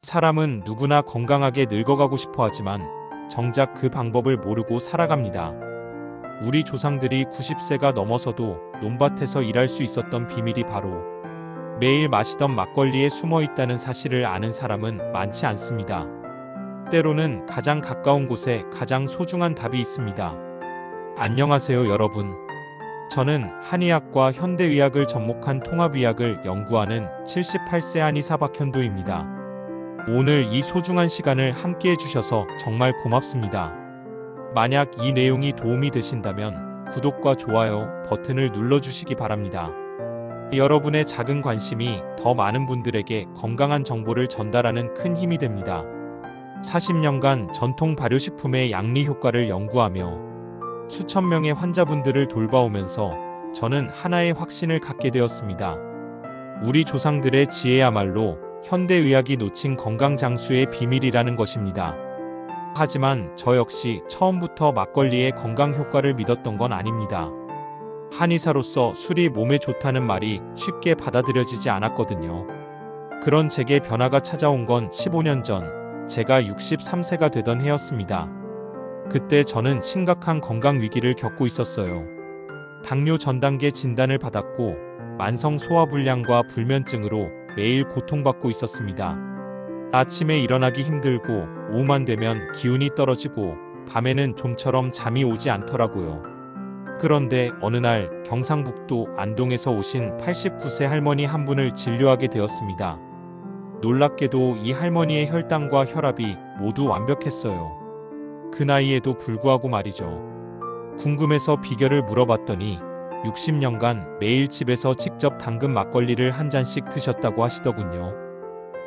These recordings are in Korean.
사람은 누구나 건강하게 늙어가고 싶어 하지만 정작 그 방법을 모르고 살아갑니다. 우리 조상들이 90세가 넘어서도 논밭에서 일할 수 있었던 비밀이 바로 매일 마시던 막걸리에 숨어 있다는 사실을 아는 사람은 많지 않습니다. 때로는 가장 가까운 곳에 가장 소중한 답이 있습니다. 안녕하세요, 여러분. 저는 한의학과 현대의학을 접목한 통합의학을 연구하는 78세 한의사 박현도입니다. 오늘 이 소중한 시간을 함께 해주셔서 정말 고맙습니다. 만약 이 내용이 도움이 되신다면 구독과 좋아요 버튼을 눌러주시기 바랍니다. 여러분의 작은 관심이 더 많은 분들에게 건강한 정보를 전달하는 큰 힘이 됩니다. 40년간 전통 발효식품의 양리 효과를 연구하며 수천 명의 환자분들을 돌봐오면서 저는 하나의 확신을 갖게 되었습니다. 우리 조상들의 지혜야말로 현대의학이 놓친 건강 장수의 비밀이라는 것입니다. 하지만 저 역시 처음부터 막걸리의 건강 효과를 믿었던 건 아닙니다. 한의사로서 술이 몸에 좋다는 말이 쉽게 받아들여지지 않았거든요. 그런 제게 변화가 찾아온 건 15년 전, 제가 63세가 되던 해였습니다. 그때 저는 심각한 건강 위기를 겪고 있었어요. 당뇨 전단계 진단을 받았고 만성 소화불량과 불면증으로 매일 고통받고 있었습니다. 아침에 일어나기 힘들고 오후만 되면 기운이 떨어지고 밤에는 좀처럼 잠이 오지 않더라고요. 그런데 어느 날 경상북도 안동에서 오신 89세 할머니 한 분을 진료하게 되었습니다. 놀랍게도 이 할머니의 혈당과 혈압이 모두 완벽했어요. 그 나이에도 불구하고 말이죠. 궁금해서 비결을 물어봤더니 60년간 매일 집에서 직접 담근 막걸리를 한 잔씩 드셨다고 하시더군요.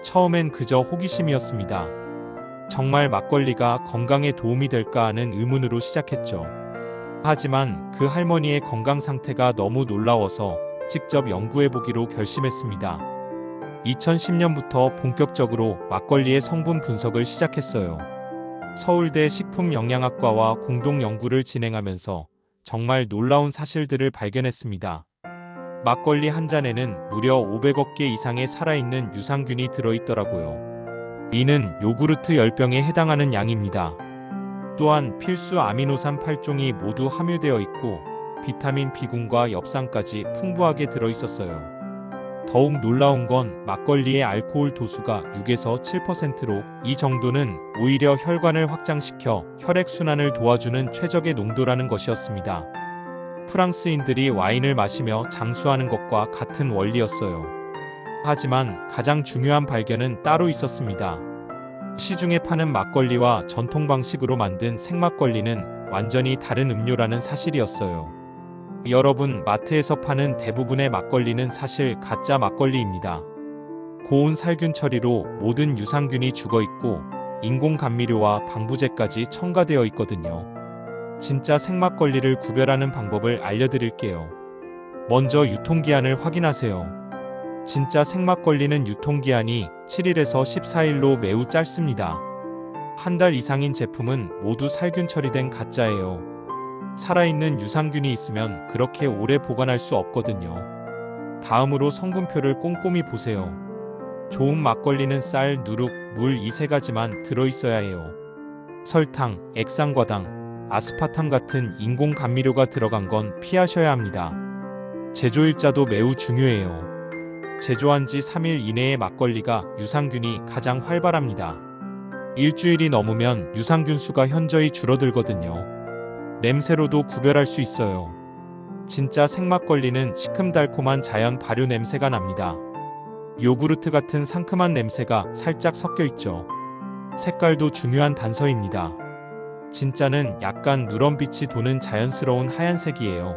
처음엔 그저 호기심이었습니다. 정말 막걸리가 건강에 도움이 될까 하는 의문으로 시작했죠. 하지만 그 할머니의 건강 상태가 너무 놀라워서 직접 연구해보기로 결심했습니다. 2010년부터 본격적으로 막걸리의 성분 분석을 시작했어요. 서울대 식품영양학과와 공동 연구를 진행하면서 정말 놀라운 사실들을 발견했습니다. 막걸리 한 잔에는 무려 500억 개 이상의 살아있는 유산균이 들어있더라고요. 이는 요구르트 10병에 해당하는 양입니다. 또한 필수 아미노산 8종이 모두 함유되어 있고 비타민 B군과 엽산까지 풍부하게 들어있었어요. 더욱 놀라운 건 막걸리의 알코올 도수가 6에서 7%로 이 정도는 오히려 혈관을 확장시켜 혈액순환을 도와주는 최적의 농도라는 것이었습니다. 프랑스인들이 와인을 마시며 장수하는 것과 같은 원리였어요. 하지만 가장 중요한 발견은 따로 있었습니다. 시중에 파는 막걸리와 전통 방식으로 만든 생막걸리는 완전히 다른 음료라는 사실이었어요. 여러분, 마트에서 파는 대부분의 막걸리는 사실 가짜 막걸리입니다. 고온 살균 처리로 모든 유산균이 죽어있고 인공 감미료와 방부제까지 첨가되어 있거든요. 진짜 생막걸리를 구별하는 방법을 알려드릴게요. 먼저 유통기한을 확인하세요. 진짜 생막걸리는 유통기한이 7일에서 14일로 매우 짧습니다. 한 달 이상인 제품은 모두 살균 처리된 가짜예요. 살아있는 유산균이 있으면 그렇게 오래 보관할 수 없거든요. 다음으로 성분표를 꼼꼼히 보세요. 좋은 막걸리는 쌀, 누룩, 물 이 세 가지만 들어있어야 해요. 설탕, 액상과당, 아스파탐 같은 인공 감미료가 들어간 건 피하셔야 합니다. 제조일자도 매우 중요해요. 제조한 지 3일 이내의 막걸리가 유산균이 가장 활발합니다. 일주일이 넘으면 유산균 수가 현저히 줄어들거든요. 냄새로도 구별할 수 있어요. 진짜 생막걸리는 시큼달콤한 자연 발효 냄새가 납니다. 요구르트 같은 상큼한 냄새가 살짝 섞여 있죠. 색깔도 중요한 단서입니다. 진짜는 약간 누런빛이 도는 자연스러운 하얀색이에요.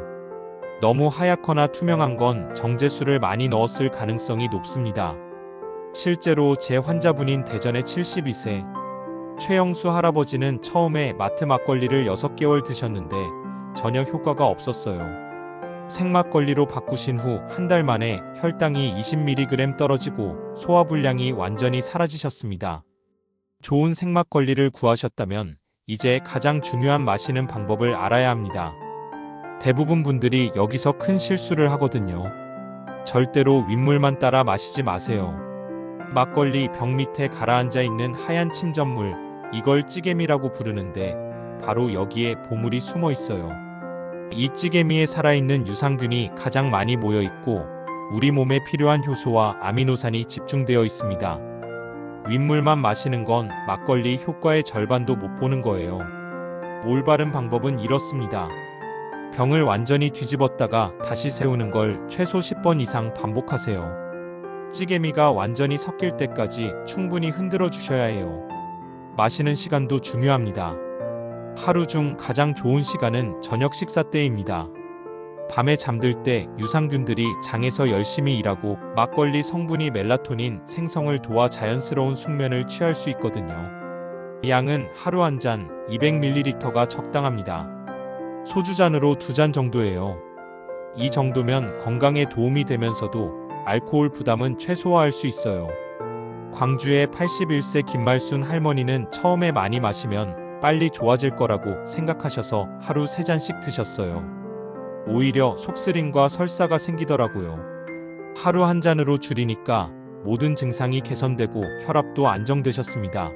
너무 하얗거나 투명한 건 정제수를 많이 넣었을 가능성이 높습니다. 실제로 제 환자분인 대전의 72세 최영수 할아버지는 처음에 마트 막걸리를 6개월 드셨는데 전혀 효과가 없었어요. 생막걸리로 바꾸신 후 한 달 만에 혈당이 20mg 떨어지고 소화불량이 완전히 사라지셨습니다. 좋은 생막걸리를 구하셨다면 이제 가장 중요한 마시는 방법을 알아야 합니다. 대부분 분들이 여기서 큰 실수를 하거든요. 절대로 윗물만 따라 마시지 마세요. 막걸리 병 밑에 가라앉아 있는 하얀 침전물, 이걸 찌개미라고 부르는데 바로 여기에 보물이 숨어 있어요. 이 찌개미에 살아있는 유산균이 가장 많이 모여 있고 우리 몸에 필요한 효소와 아미노산이 집중되어 있습니다. 윗물만 마시는 건 막걸리 효과의 절반도 못 보는 거예요. 올바른 방법은 이렇습니다. 병을 완전히 뒤집었다가 다시 세우는 걸 최소 10번 이상 반복하세요. 찌개미가 완전히 섞일 때까지 충분히 흔들어 주셔야 해요. 마시는 시간도 중요합니다. 하루 중 가장 좋은 시간은 저녁 식사 때입니다. 밤에 잠들 때 유산균들이 장에서 열심히 일하고 막걸리 성분이 멜라토닌 생성을 도와 자연스러운 숙면을 취할 수 있거든요. 양은 하루 한 잔 200ml가 적당합니다. 소주잔으로 2잔 정도예요. 이 정도면 건강에 도움이 되면서도 알코올 부담은 최소화할 수 있어요. 광주의 81세 김말순 할머니는 처음에 많이 마시면 빨리 좋아질 거라고 생각하셔서 하루 3잔씩 드셨어요. 오히려 속쓰림과 설사가 생기더라고요. 하루 한 잔으로 줄이니까 모든 증상이 개선되고 혈압도 안정되셨습니다.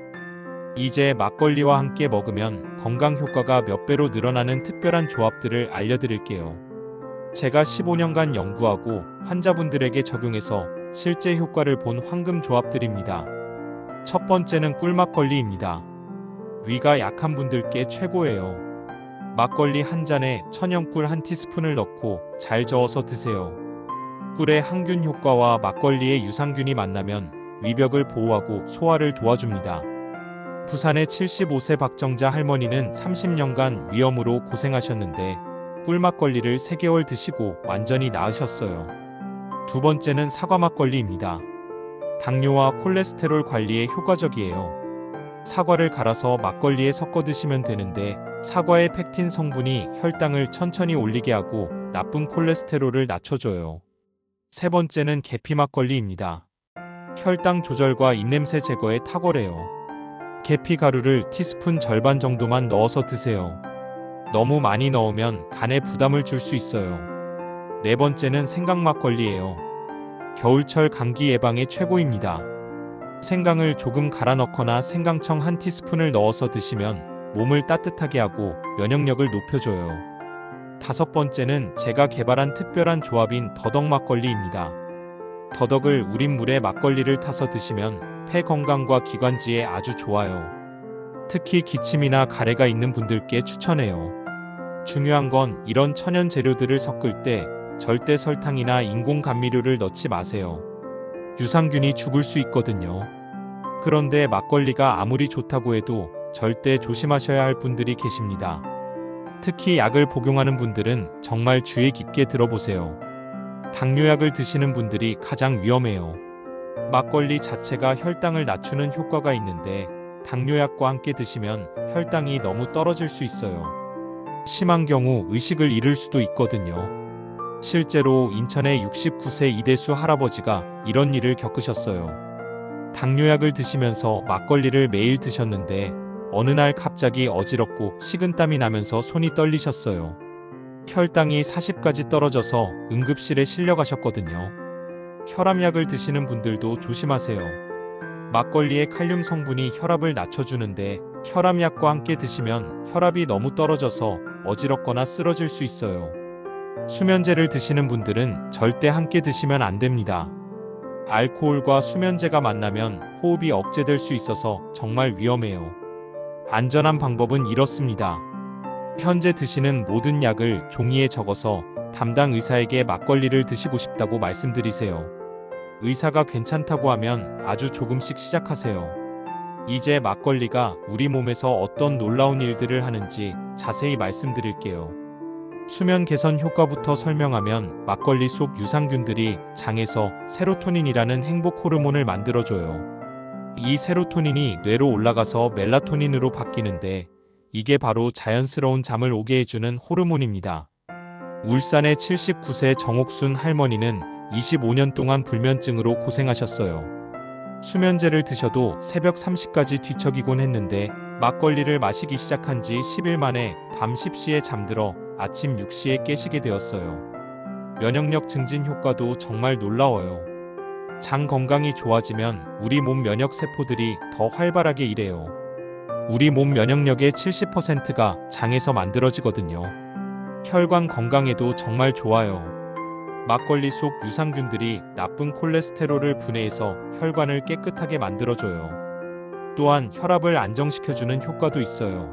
이제 막걸리와 함께 먹으면 건강 효과가 몇 배로 늘어나는 특별한 조합들을 알려드릴게요. 제가 15년간 연구하고 환자분들에게 적용해서 실제 효과를 본 황금 조합들입니다. 첫 번째는 꿀막걸리입니다. 위가 약한 분들께 최고예요. 막걸리 한 잔에 천연꿀 한 티스푼을 넣고 잘 저어서 드세요. 꿀의 항균 효과와 막걸리의 유산균이 만나면 위벽을 보호하고 소화를 도와줍니다. 부산의 75세 박정자 할머니는 30년간 위염으로 고생하셨는데 꿀막걸리를 3개월 드시고 완전히 나으셨어요. 두 번째는 사과막걸리입니다. 당뇨와 콜레스테롤 관리에 효과적이에요. 사과를 갈아서 막걸리에 섞어 드시면 되는데 사과의 펙틴 성분이 혈당을 천천히 올리게 하고 나쁜 콜레스테롤을 낮춰줘요. 세 번째는 계피막걸리입니다. 혈당 조절과 입냄새 제거에 탁월해요. 계피 가루를 티스푼 절반 정도만 넣어서 드세요. 너무 많이 넣으면 간에 부담을 줄 수 있어요. 네 번째는 생강막걸리예요. 겨울철 감기 예방에 최고입니다. 생강을 조금 갈아 넣거나 생강청 한 티스푼을 넣어서 드시면 몸을 따뜻하게 하고 면역력을 높여줘요. 다섯 번째는 제가 개발한 특별한 조합인 더덕막걸리입니다. 더덕을 우린 물에 막걸리를 타서 드시면 폐 건강과 기관지에 아주 좋아요. 특히 기침이나 가래가 있는 분들께 추천해요. 중요한 건 이런 천연 재료들을 섞을 때 절대 설탕이나 인공 감미료를 넣지 마세요. 유산균이 죽을 수 있거든요. 그런데 막걸리가 아무리 좋다고 해도 절대 조심하셔야 할 분들이 계십니다. 특히 약을 복용하는 분들은 정말 주의 깊게 들어보세요. 당뇨약을 드시는 분들이 가장 위험해요. 막걸리 자체가 혈당을 낮추는 효과가 있는데 당뇨약과 함께 드시면 혈당이 너무 떨어질 수 있어요. 심한 경우 의식을 잃을 수도 있거든요. 실제로 인천의 69세 이대수 할아버지가 이런 일을 겪으셨어요. 당뇨약을 드시면서 막걸리를 매일 드셨는데 어느 날 갑자기 어지럽고 식은땀이 나면서 손이 떨리셨어요. 혈당이 40까지 떨어져서 응급실에 실려가셨거든요. 혈압약을 드시는 분들도 조심하세요. 막걸리의 칼륨 성분이 혈압을 낮춰주는데 혈압약과 함께 드시면 혈압이 너무 떨어져서 어지럽거나 쓰러질 수 있어요. 수면제를 드시는 분들은 절대 함께 드시면 안 됩니다. 알코올과 수면제가 만나면 호흡이 억제될 수 있어서 정말 위험해요. 안전한 방법은 이렇습니다. 현재 드시는 모든 약을 종이에 적어서 담당 의사에게 막걸리를 드시고 싶다고 말씀드리세요. 의사가 괜찮다고 하면 아주 조금씩 시작하세요. 이제 막걸리가 우리 몸에서 어떤 놀라운 일들을 하는지 자세히 말씀드릴게요. 수면 개선 효과부터 설명하면 막걸리 속 유산균들이 장에서 세로토닌이라는 행복 호르몬을 만들어줘요. 이 세로토닌이 뇌로 올라가서 멜라토닌으로 바뀌는데 이게 바로 자연스러운 잠을 오게 해주는 호르몬입니다. 울산의 79세 정옥순 할머니는 25년 동안 불면증으로 고생하셨어요. 수면제를 드셔도 새벽 3시까지 뒤척이곤 했는데 막걸리를 마시기 시작한 지 10일 만에 밤 10시에 잠들어 아침 6시에 깨시게 되었어요. 면역력 증진 효과도 정말 놀라워요. 장 건강이 좋아지면 우리 몸 면역 세포들이 더 활발하게 일해요. 우리 몸 면역력의 70%가 장에서 만들어지거든요. 혈관 건강에도 정말 좋아요. 막걸리 속 유산균들이 나쁜 콜레스테롤을 분해해서 혈관을 깨끗하게 만들어줘요. 또한 혈압을 안정시켜주는 효과도 있어요.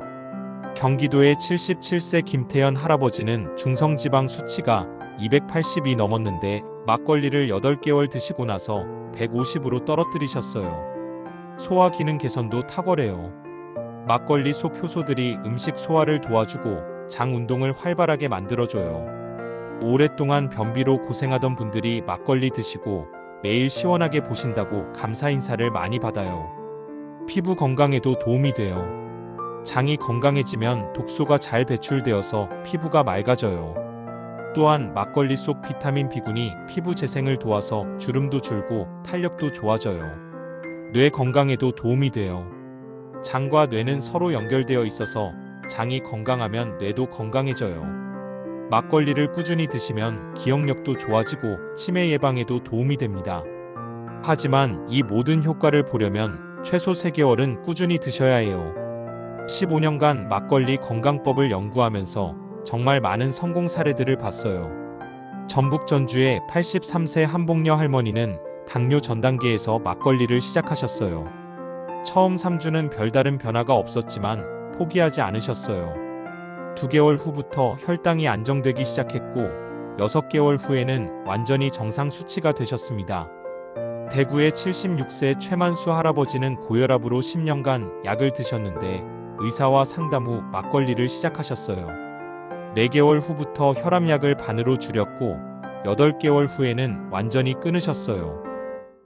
경기도의 77세 김태현 할아버지는 중성지방 수치가 280이 넘었는데 막걸리를 8개월 드시고 나서 150으로 떨어뜨리셨어요. 소화 기능 개선도 탁월해요. 막걸리 속 효소들이 음식 소화를 도와주고 장 운동을 활발하게 만들어줘요. 오랫동안 변비로 고생하던 분들이 막걸리 드시고 매일 시원하게 보신다고 감사 인사를 많이 받아요. 피부 건강에도 도움이 돼요. 장이 건강해지면 독소가 잘 배출되어서 피부가 맑아져요. 또한 막걸리 속 비타민 B군이 피부 재생을 도와서 주름도 줄고 탄력도 좋아져요. 뇌 건강에도 도움이 돼요. 장과 뇌는 서로 연결되어 있어서 장이 건강하면 뇌도 건강해져요. 막걸리를 꾸준히 드시면 기억력도 좋아지고 치매 예방에도 도움이 됩니다. 하지만 이 모든 효과를 보려면 최소 3개월은 꾸준히 드셔야 해요. 15년간 막걸리 건강법을 연구하면서 정말 많은 성공 사례들을 봤어요. 전북 전주의 83세 한복녀 할머니는 당뇨 전 단계에서 막걸리를 시작하셨어요. 처음 3주는 별다른 변화가 없었지만 포기하지 않으셨어요. 2개월 후부터 혈당이 안정되기 시작했고 6개월 후에는 완전히 정상 수치가 되셨습니다. 대구의 76세 최만수 할아버지는 고혈압으로 10년간 약을 드셨는데 의사와 상담 후 막걸리를 시작하셨어요. 4개월 후부터 혈압약을 반으로 줄였고 8개월 후에는 완전히 끊으셨어요.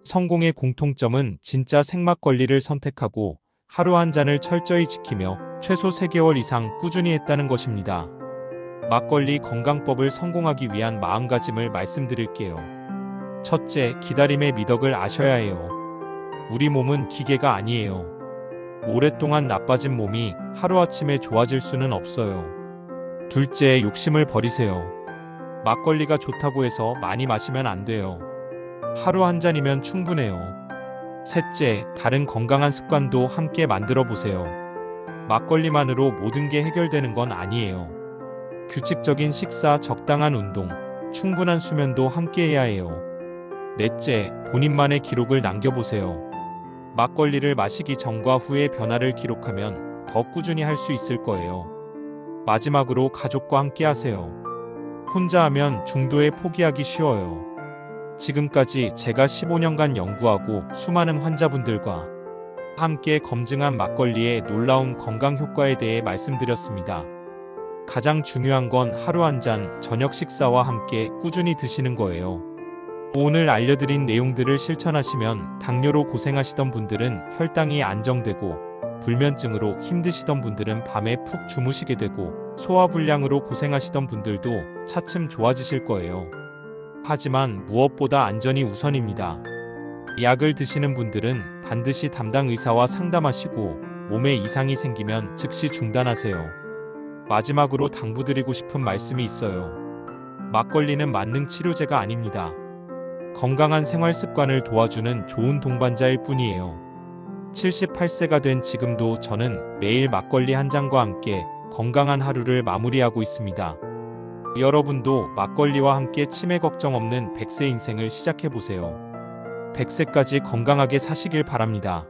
성공의 공통점은 진짜 생막걸리를 선택하고 하루 한 잔을 철저히 지키며 최소 3개월 이상 꾸준히 했다는 것입니다. 막걸리 건강법을 성공하기 위한 마음가짐을 말씀드릴게요. 첫째, 기다림의 미덕을 아셔야 해요. 우리 몸은 기계가 아니에요. 오랫동안 나빠진 몸이 하루아침에 좋아질 수는 없어요. 둘째, 욕심을 버리세요. 막걸리가 좋다고 해서 많이 마시면 안 돼요. 하루 한 잔이면 충분해요. 셋째, 다른 건강한 습관도 함께 만들어 보세요. 막걸리만으로 모든 게 해결되는 건 아니에요. 규칙적인 식사, 적당한 운동, 충분한 수면도 함께 해야 해요. 넷째, 본인만의 기록을 남겨보세요. 막걸리를 마시기 전과 후의 변화를 기록하면 더 꾸준히 할 수 있을 거예요. 마지막으로 가족과 함께 하세요. 혼자 하면 중도에 포기하기 쉬워요. 지금까지 제가 15년간 연구하고 수많은 환자분들과 함께 검증한 막걸리의 놀라운 건강 효과에 대해 말씀드렸습니다. 가장 중요한 건 하루 한 잔 저녁 식사와 함께 꾸준히 드시는 거예요. 오늘 알려드린 내용들을 실천하시면 당뇨로 고생하시던 분들은 혈당이 안정되고 불면증으로 힘드시던 분들은 밤에 푹 주무시게 되고 소화불량으로 고생하시던 분들도 차츰 좋아지실 거예요. 하지만 무엇보다 안전이 우선입니다. 약을 드시는 분들은 반드시 담당 의사와 상담하시고 몸에 이상이 생기면 즉시 중단하세요. 마지막으로 당부드리고 싶은 말씀이 있어요. 막걸리는 만능 치료제가 아닙니다. 건강한 생활 습관을 도와주는 좋은 동반자일 뿐이에요. 78세가 된 지금도 저는 매일 막걸리 한 잔과 함께 건강한 하루를 마무리하고 있습니다. 여러분도 막걸리와 함께 치매 걱정 없는 100세 인생을 시작해보세요. 100세까지 건강하게 사시길 바랍니다.